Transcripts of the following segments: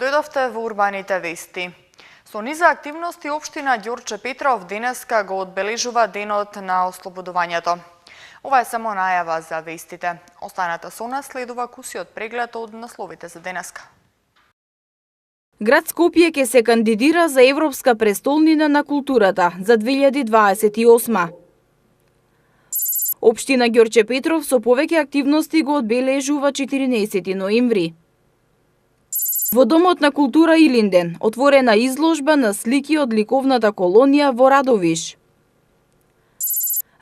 Добродојдовте во Урбаните вести. Со низа активности општина Ѓорче Петров денеска го одбележува денот на ослободувањето. Ова е само најава за вестите. Останете со нас, следува кусиот преглед од насловите за денеска. Град Скопје ќе се кандидира за Европска престолнина на културата за 2028. Општина Ѓорче Петров со повеќе активности го одбележува 14 ноември. Во Домот на култура Илинден отворена изложба на слики од ликовната колонија во Радовиш.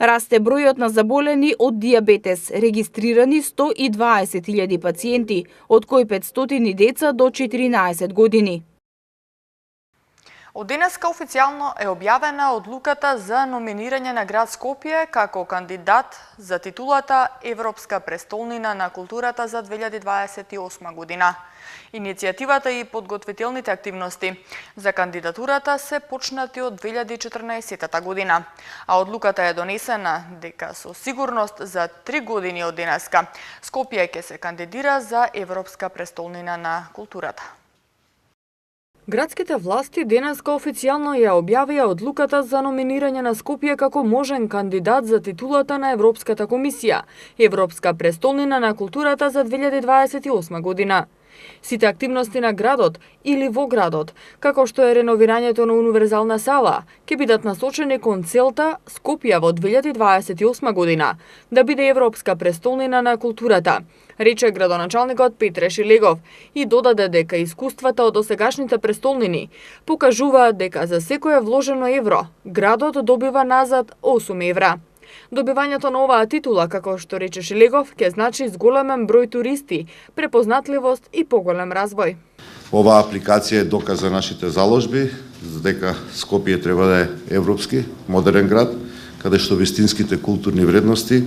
Расте бројот на заболени од дијабетес, регистрирани 120.000 пациенти, од кои 500 деца до 14 години. Од денеска официјално е објавена одлуката за номинирање на град Скопје како кандидат за титулата Европска престолнина на културата за 2028 година. Иницијативата и подготвителните активности за кандидатурата се почнати од 2014 година, а одлуката е донесена дека со сигурност за 3 години од денеска Скопје ќе се кандидира за Европска престолнина на културата. Градските власти денеска официјално ја објавија одлуката за номинирање на Скопје како можен кандидат за титулата на Европската комисија, Европска престолнина на културата за 2028 година. Сите активности на градот или во градот, како што е реновирањето на универзална сала, ќе бидат насочени кон целта Скопје во 2028 година да биде Европска престолнина на културата, рече градоначалникот Петре Шилегов и додаде дека искуствата од досегашните престолнини покажуваат дека за секое вложено евро, градот добива назад 8 евра. Добивањето на оваа титула, како што рече Шилегов, ќе значи зголемен број туристи, препознатливост и поголем развој. Оваа апликација е доказ за нашите заложби, за дека Скопје треба да е европски, модерен град, каде што вистинските културни вредности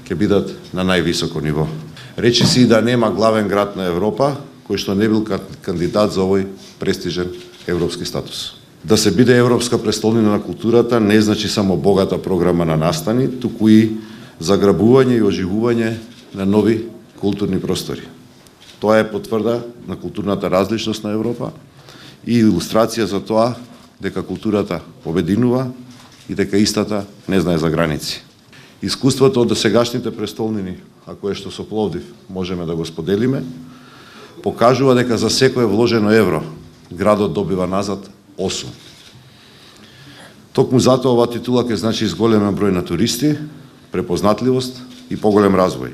ќе бидат на највисоко ниво. Речи си да нема главен град на Европа кој што не бил кандидат за овој престижен европски статус. Да се биде Европска престолнина на културата не значи само богата програма на настани, туку и заграбување и оживување на нови културни простори. Тоа е потврда на културната различност на Европа и илустрација за тоа дека културата обединува и дека истата не знае за граници. Искуството од досегашните престолнини, ако е што со Пловдив можеме да го споделиме, покажува дека за секое вложено евро градот добива назад 8. Токму затоа оваа титула ќе значи зголемен број на туристи, препознатливост и поголем развој.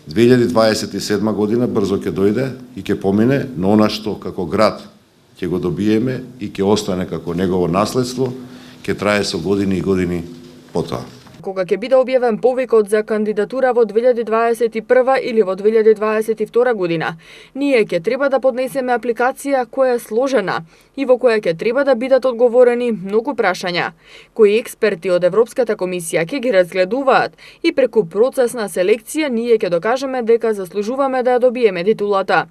2027 година брзо ќе дојде и ќе помине, но она што како град ќе го добиеме и ќе остане како негово наследство, ќе трае со години и години потоа. Кога ќе биде објавен повикот за кандидатура во 2021 или во 2022 година, ние ќе треба да поднесеме апликација која е сложена и во која ќе треба да бидат одговорени многу прашања, кои експерти од Европската комисија ќе ги разгледуваат и преку процес на селекција ние ќе докажеме дека заслужуваме да ја добиеме титулата.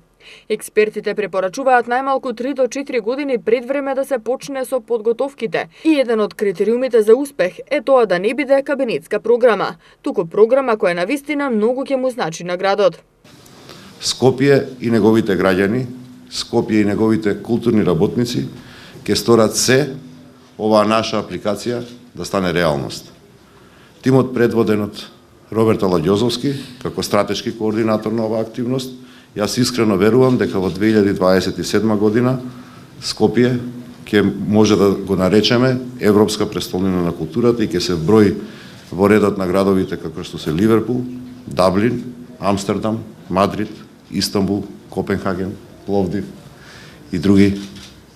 Експертите препорачуваат најмалку 3 до 4 години пред време да се почне со подготовките и еден од критериумите за успех е тоа да не биде кабинетска програма, туку програма која навистина многу ќе му значи на градот. Скопје и неговите граѓани, Скопје и неговите културни работници ќе сторат се оваа наша апликација да стане реалност. Тимот предводен од Роберт Аладјозовски како стратешки координатор на оваа активност, јас искрено верувам дека во 2027 година Скопје ќе може да го наречеме Европска престолнина на културата и ќе се брои во редот на градовите како што се Ливерпул, Даблин, Амстердам, Мадрид, Истанбул, Копенхаген, Пловдив и други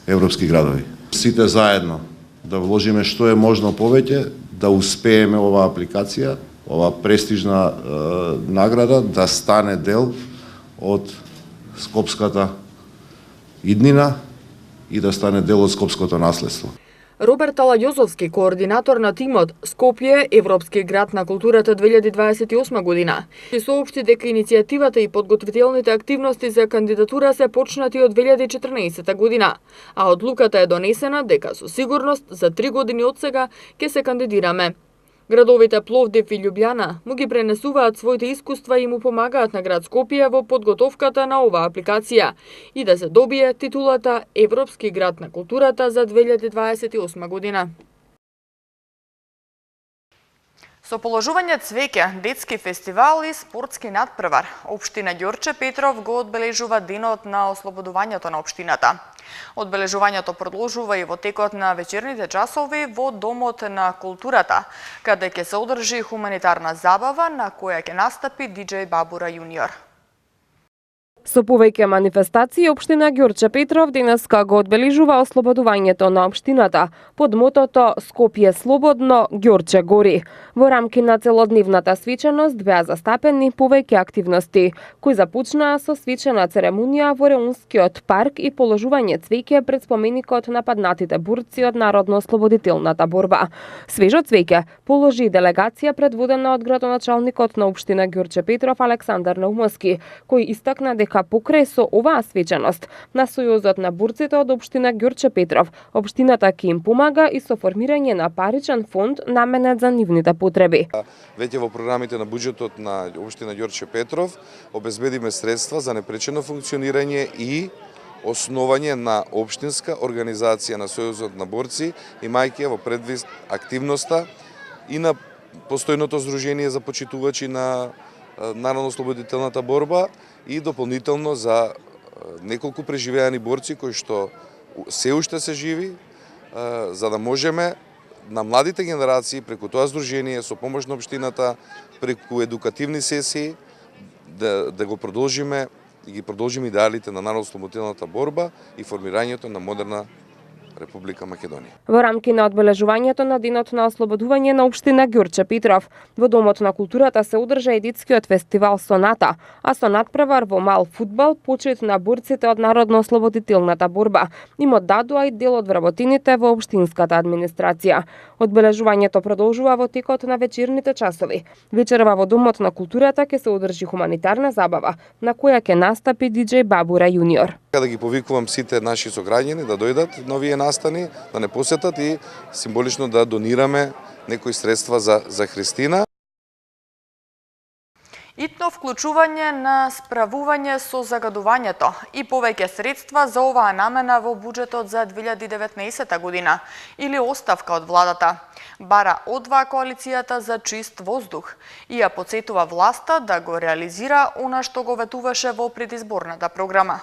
европски градови. Сите заедно да вложиме што е можно повеќе да успееме оваа апликација, оваа престижна награда да стане дел од скопската иднина и да стане дел од скопското наследство. Роберт Аладјозовски, координатор на тимот Скопје, Европски град на културата 2028 година, ќе соопшти дека иницијативата и подготвителните активности за кандидатура се почнати од 2014 година, а одлуката е донесена дека со сигурност за 3 години од сега ќе се кандидираме. Градовите Пловдив и Љубљана му ги пренесуваат своите искуства и му помагаат на град Скопје во подготовката на оваа апликација и да се добие титулата Европски град на културата за 2028 година. Со положување цвеќе, детски фестивал и спортски надпревар, општина Ѓорче Петров го одбележува денот на ослободувањето на општината. Одбележувањето продолжува и во текот на вечерните часови во Домот на културата, каде ќе се одржи хуманитарна забава на која ќе настапи диџеј Бабура јуниор. Со повеќе манифестации, општина Ѓорче Петров денеска го одбележува ослободувањето на општината под мотото Скопје слободно, Ѓорче гори. Во рамки на целодневната свеченост беа застапени повеќе активности, кои започнаа со свечена церемонија во Реунскиот парк и положување цвеќе пред споменикот на паднатите борци од Народно-ослободителната борба. Свежо цвеќе положи делегација предводена од градоначалникот на општина Ѓорче Петров Александар Наумовски, кој истакна дека покрај со оваа свеченост на Сојузот на борците од општина Ѓорче Петров, општината ќе им помага и со формирање на паричен фонд наменет за нивните потреби. Веќе во програмите на буџетот на општина Ѓорче Петров обезбедиме средства за непречено функционирање и основање на општинска организација на Сојузот на борци, имајќи во предвид активноста и на постојното здружение за почитувачи на Народно-ослободителната борба и дополнително за неколку преживеани борци кои што се уште се живи, за да можеме на младите генерации преку тоа здружение со помош на општината, преку едукативни сесии да го продолжиме и ги продолжиме идеалите на Народно-ослободителната борба и формирањето на модерна Република Македонија. Во рамки на одбележувањето на денот на ослободување на општина Ѓорче Петров, во Домот на културата се одржа и детскиот фестивал Соната, а со надпревар во мал фудбал почит на борците од Народно-ослободителната борба им оддадоа и дел од вработените во општинската администрација. Одбележувањето продолжува во текот на вечерните часови. Вечерва во Домот на културата ќе се одржи хуманитарна забава, на која ќе настапи диџеј Бабура јуниор. Да ги повикувам сите наши сограѓани да дојдат на овие настани, да не посетат и символично да донираме некои средства за Христина. Итно вклучување на справување со загадувањето и повеќе средства за оваа намена во буџетот за 2019 година или оставка од владата. Бара одва коалицијата за чист воздух и ја потсетува власта да го реализира она што го ветуваше во предизборната програма.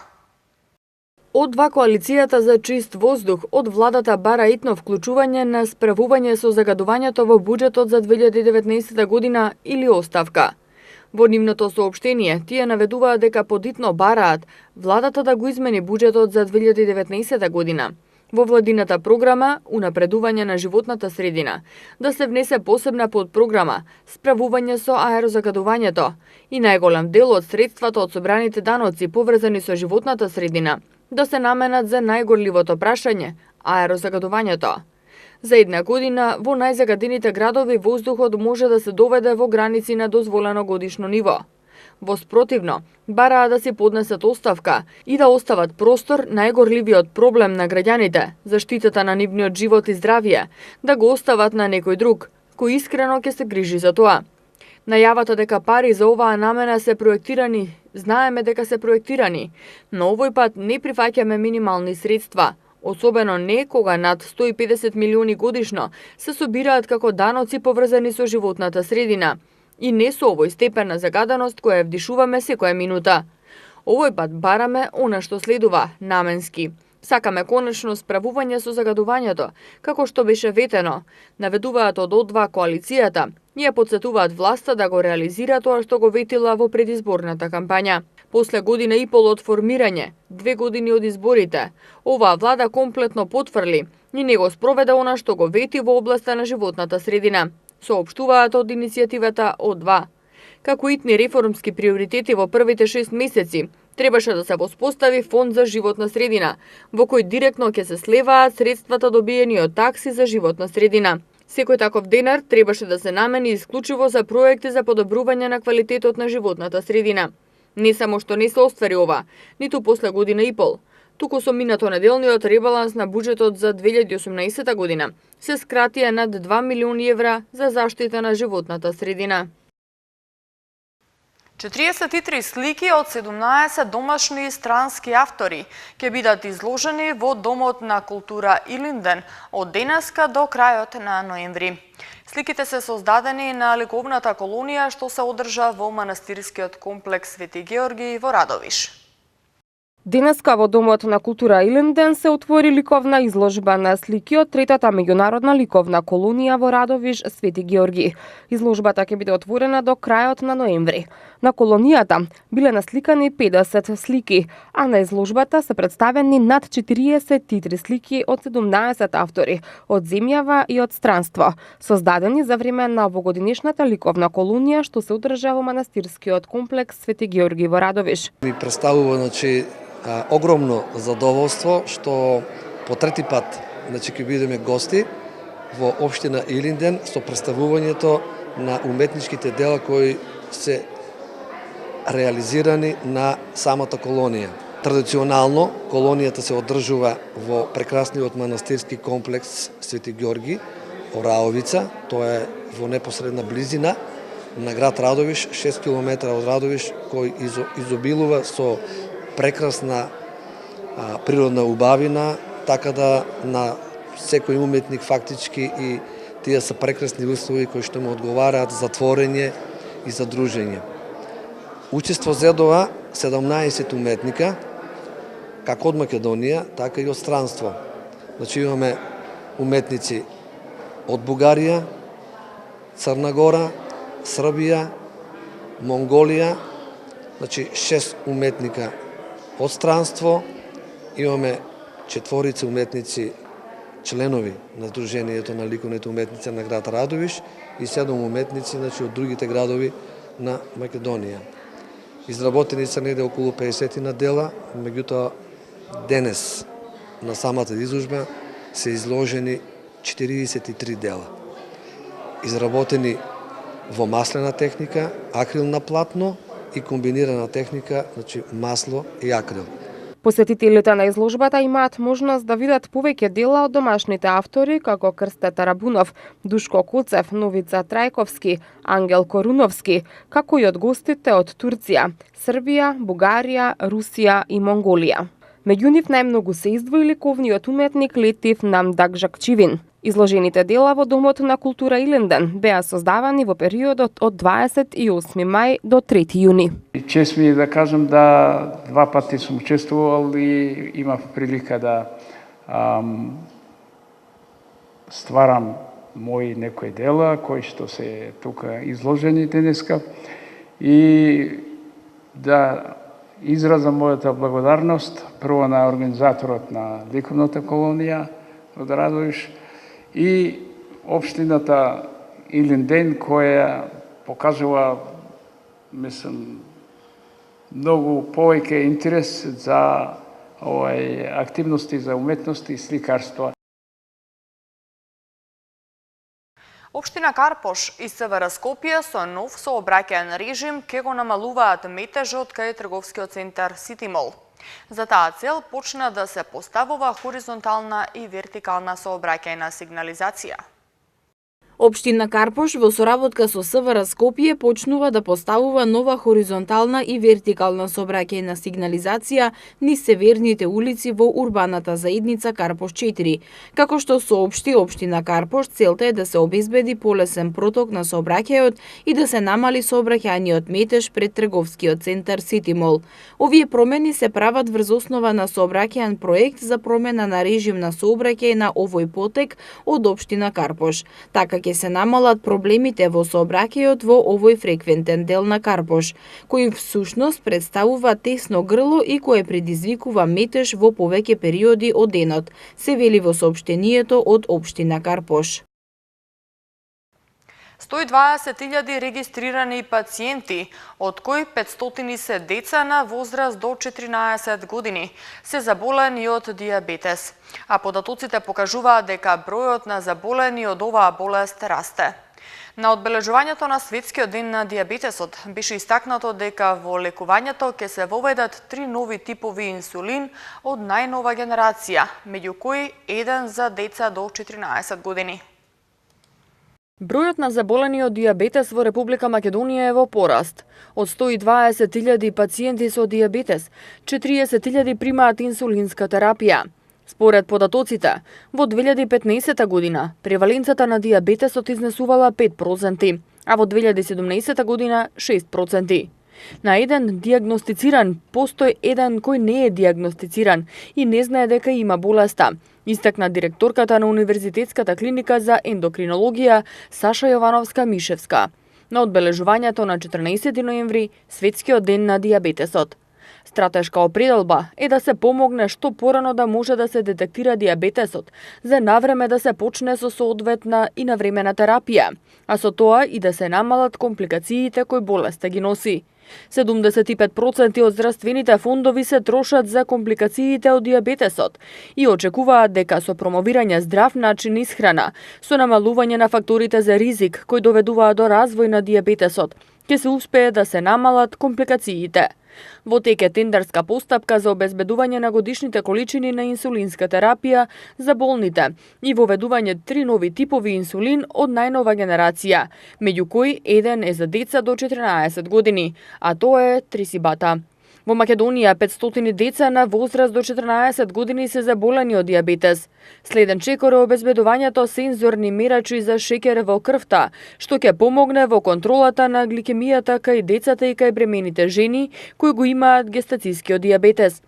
Од два коалицијата за чист воздух од владата бара итно вклучување на справување со загадувањето во буџетот за 2019 година или оставка. Во нивното соопштение, тие наведуваат дека подитно бараат владата да го измени буџетот за 2019 година. Во владината програма унапредување на животната средина, да се внесе посебна подпрограма справување со аерозагадувањето и најголем дел од средствата од собраните даноци поврзани со животната средина да се наменат за најгорливото прашање аерозагадувањето. За една година во најзагадените градови воздухот може да се доведе во граници на дозволено годишно ниво. Во спротивно, бараа да си поднесат оставка и да остават простор најгорливиот проблем на граѓаните, заштитата на нивниот живот и здравје, да го остават на некој друг, кој искрено ќе се грижи за тоа. Најавата дека пари за оваа намена се проектирани, знаеме дека се проектирани, но овој пат не прифаќаме минимални средства, особено не кога над 150 милиони годишно се собираат како даноци поврзани со животната средина и не со овој степен на загаденост која вдишуваме секоја минута. Овој пат бараме она што следува, наменски. Сакаме конечно справување со загадувањето, како што беше ветено, наведуваат од одва коалицијата и ја потсетуваат власта да го реализира тоа што го ветила во предизборната кампања. После година и пол од формирање, 2 години од изборите, оваа влада комплетно потврли и не го спроведе она што го вети во областа на животната средина, соопштуваат од иницијативата О2. Како итни реформски приоритети во првите 6 месеци, требаше да се воспостави фонд за животна средина, во кој директно ќе се слеваат средствата добиени од такси за животна средина. Секој таков денар требаше да се намени исклучиво за проекти за подобрување на квалитетот на животната средина. Не само што не се оствари ова, ниту после година и пол, туку со минатонеделниот ребаланс на буџетот за 2018 година се скратија над 2 милиони евра за заштита на животната средина. 43 слики од 17 домашни и странски автори ќе бидат изложени во Домот на култура Илинден од денеска до крајот на ноември. Сликите се создадени на ликовната колонија што се одржа во манастирскиот комплекс Свети Георги во Радовиш. Денеска во Домот на култура Илинден се отвори ликовна изложба на слики од третата меѓународна ликовна колонија во Радовиш Свети Георги. Изложбата ќе биде отворена до крајот на ноември. На колонијата биле насликани 50 слики, а на изложбата се представени над 43 слики од 17 автори од земјава и од странство, создадени за време на овогодинешната ликовна колонија што се одржа во манастирскиот комплекс Свети Георги во Радовиш. Ми представува огромно задоволство што по трети пат ќе бидеме гости во општина Илинден со представувањето на уметничките дела кои се реализирани на самата колонија. Традиционално колонијата се одржува во прекрасниот манастирски комплекс Свети Георги, Ораовица, тоа е во непосредна близина на град Радовиш, 6 км од Радовиш, кој изобилува со прекрасна природна убавина, така да на секој уметник фактички и тие се прекрасни услови кои што му одговараат за творење и за дружење. Учество зедова 17 уметника, како од Македонија, така и од странство. Имаме уметници од Бугарија, Црна Гора, Србија, Монголија, 6 уметника од странство, имаме 4 уметници членови на Сдруженијето на ликовните уметници на град Радовиш и 7 уметници од другите градови на Македонија. Изработени се неде околу 50 на дела, меѓутоа денес на самата изложба се изложени 43 дела. Изработени во маслена техника, акрил на платно и комбинирана техника, масло и акрил. Посетителите на изложбата имаат можност да видат повеќе дела од домашните автори како Крсте Тарабунов, Душко Коцев, Новица Трајковски, Ангел Коруновски, како и од гостите од Турција, Србија, Бугарија, Русија и Монголија. Меѓу нив најмногу се издвои ликовниот уметник Летив Намдаг Жакчивин. Изложените дела во Домот на култура Илинден беа создавани во периодот од 28 мај до 3 јуни. Чест ми е да кажам да 2 пати сум учествувал и имав прилика да стварам мои некои дела кои што се тука изложени денеска и да изразам мојата благодарност прво на организаторот на ликовната колонија од Радовиш и општината Илинден која покажува, мислам, многу повеќе интерес за активности за уметности и сликарство. Општина Карпош и СВР Скопје со нов сообраќаен режим ке го намалуваат метежот кај трговскиот центар Сити Мол. За таа цел почна да се поставува хоризонтална и вертикална сообраќајна сигнализација. Општина Карпош во соработка со СВР Скопје почнува да поставува нова хоризонтална и вертикална сообраќајна сигнализација низ северните улици во урбаната заедница Карпош 4. Како што соопшти Општина Карпош, целта е да се обезбеди полесен проток на сообраќајот и да се намали сообраќајниот метеж пред трговскиот центар Сити Мол. Овие промени се прават врз основа на сообраќајен проект за промена на режим на сообраќај на овој потек од Општина Карпош. Така ќе се намалат проблемите во сообраќајот во овој фреквентен дел на Карпош, кој всушност представува тесно грло и кое предизвикува метеж во повеќе периоди од денот, се вели во соопштението од Општина Карпош. 120.000 регистрирани пациенти, од кои 500 се деца на возраст до 14 години, се заболени од дијабетес. А податоците покажуваат дека бројот на заболени од оваа болест расте. На одбележувањето на Светскиот ден на дијабетесот беше истакнато дека во лекувањето ќе се воведат 3 нови типови инсулин од најнова генерација, меѓу кои еден за деца до 14 години. Бројот на заболени од дијабетес во Република Македонија е во пораст. Од 120.000 пациенти со дијабетес, 40.000 примаат инсулинска терапија. Според податоците, во 2015 година преваленцата на дијабетесот изнесувала 5%, а во 2017 година 6%. На еден диагностициран постои еден кој не е диагностициран и не знае дека има болеста, истакна директорката на Универзитетската клиника за ендокринологија Саша Јовановска-Мишевска на одбележувањето на 14 ноември, Светскиот ден на дијабетесот. Стратешка определба е да се помогне што порано да може да се детектира дијабетесот, за навреме да се почне со соодветна и навремена терапија, а со тоа и да се намалат компликациите кои болеста ги носи. 75% од здравствените фондови се трошат за компликациите од дијабетесот и очекуваат дека со промовирање здрав начин исхрана, со намалување на факторите за ризик кои доведуваат до развој на дијабетесот, ќе се успее да се намалат компликациите. Во тек е тендерска постапка за обезбедување на годишните количини на инсулинска терапија за болните и воведување 3 нови типови инсулин од најнова генерација, меѓу кои еден е за деца до 14 години, а тоа е трисибата. Во Македонија 500 деца на возраст до 14 години се заболени од дијабетес. Следен чекор е обезбедувањето сензорни мерачи за шеќер во крвта, што ќе помогне во контролата на гликемијата кај децата и кај бремените жени кои го имаат гестацискиот дијабетес.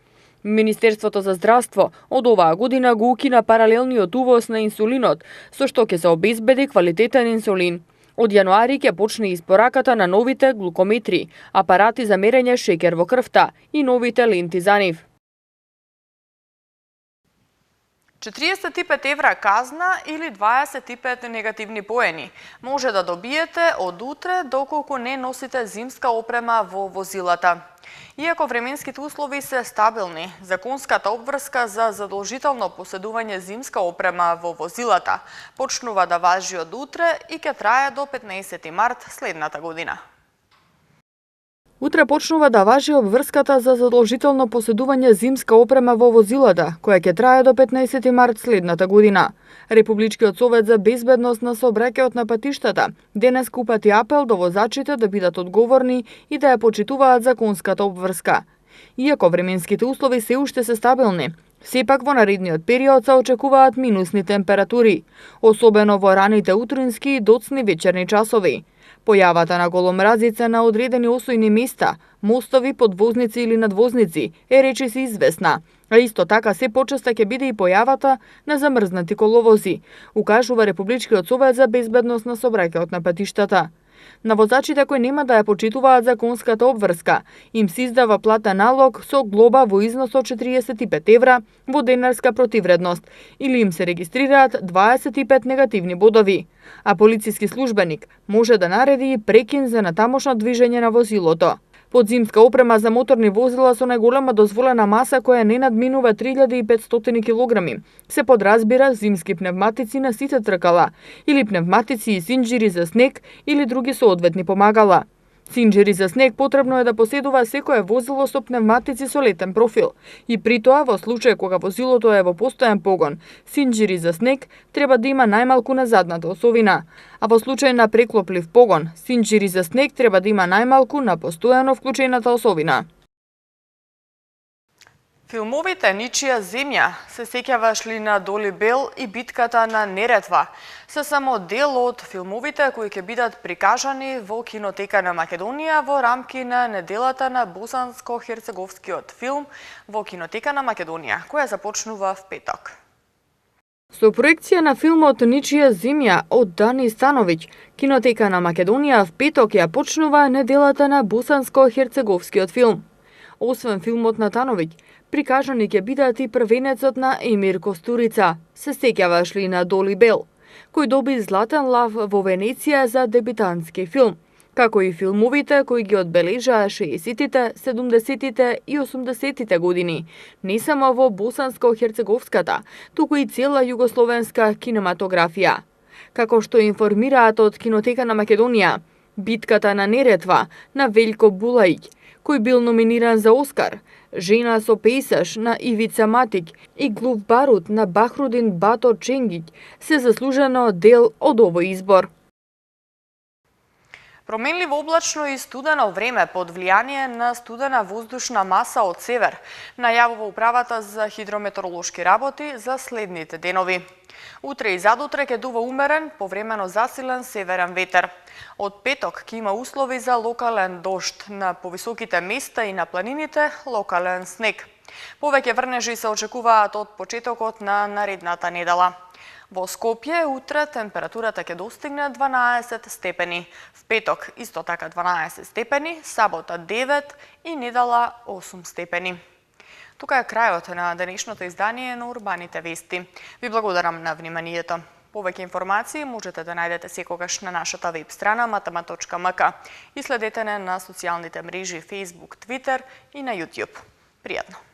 Министерството за здравство од оваа година го укина паралелниот увоз на инсулинот, со што ќе се обезбеди квалитетен инсулин. Од јануари ќе почне испораката на новите глукометри, апарати за мерење шеќер во крвта и новите ленти за нив. 45 евра казна или 25 негативни поени може да добиете од утре доколку не носите зимска опрема во возилата. Иако временските услови се стабилни, законската обврска за задолжително поседување зимска опрема во возилата почнува да важи од утре и ќе трае до 15 март следната година. Утре почнува да важи обврската за задолжително поседување зимска опрема во возилата, која ќе трае до 15 март следната година. Републичкиот совет за безбедност на сообраќајот на патиштата денес упати апел до возачите да бидат одговорни и да ја почитуваат законската обврска. Иако временските услови се уште се стабилни, сепак во наредниот период се очекуваат минусни температури, особено во раните утрински и доцни вечерни часови. Појавата на голомразица на одредени осојни места, мостови, подвозници или надвозници е речиси известна, а исто така се почеста ќе биде и појавата на замрзнати коловози, укажува Републичкиот совет за безбедност на сообраќајот на патиштата. На возачите кои нема да ја почитуваат законската обврска, им се издава платен налог со глоба во износ од 45 евра во денарска противредност или им се регистрираат 25 негативни бодови, а полициски службеник може да нареди и прекин за натамошно движење на возилото. Подзимска опрема за моторни возила со најголема дозволена маса која не надминува 3500 килограми се подразбира зимски пневматици на сите тркала или пневматици и синџири за снег или други соодветни помагала. Синџири за снег потребно е да поседува секое возило со пневматици со летен профил и при тоа во случај кога возилото е во постојан погон, синџири за снег треба да има најмалку на задната осовина, а во случај на преклоплив погон, синџири за снег треба да има најмалку на постојано вклучената осовина. Филмовите Ничија земја, се сеќаваш ли на Доли Бел и битката на Неретва, се само дел од филмовите кои ќе бидат прикажани во Кинотека на Македонија во рамки на неделата на босанско-херцеговскиот филм во Кинотека на Македонија, која започнува в петок. Со проекција на филмот Ничија земја од Дани Становиќ, Кинотека на Македонија в петок ја почнува неделата на босанско-херцеговскиот филм. Освен филмот на Тановиќ, прикажани ќе бидат и првенецот на Емир Костурица, се сеќаваш ли на Доли Бел, кој доби Златен лав во Венеција за дебютантски филм, како и филмовите кои ги одбележаа 60-тите, 70-тите и 80-тите години, не само во босанско-херцеговската, туку и цела југословенска кинематографија. Како што информираат од Кинотека на Македонија, битката на Неретва на Велјко Булаиќ, кој бил номиниран за Оскар, Жена со пејсаж на Ивица Матик и Глув барут на Бахрудин Бато Ченгиќ се заслужено дел од овој избор. Променливо облачно и студено време под влијание на студена воздушна маса од север, најавува управата за хидрометеоролошки работи за следните денови. Утре и задутре ќе дува умерен, повремено засилен северен ветер. Од петок ќе има услови за локален дожд на повисоките места и на планините, локален снег. Повеќе врнежи се очекуваат од почетокот на наредната недела. Во Скопје утре температурата ќе достигне 12 степени, в петок исто така 12 степени, сабота 9 и недела 8 степени. Тука е крајот на денешното издание на Урбаните вести. Ви благодарам на вниманието. Повеќе информации можете да најдете секогаш на нашата веб страна matama.mk и следете не на социјалните мрежи Facebook, Twitter и на YouTube. Пријатно!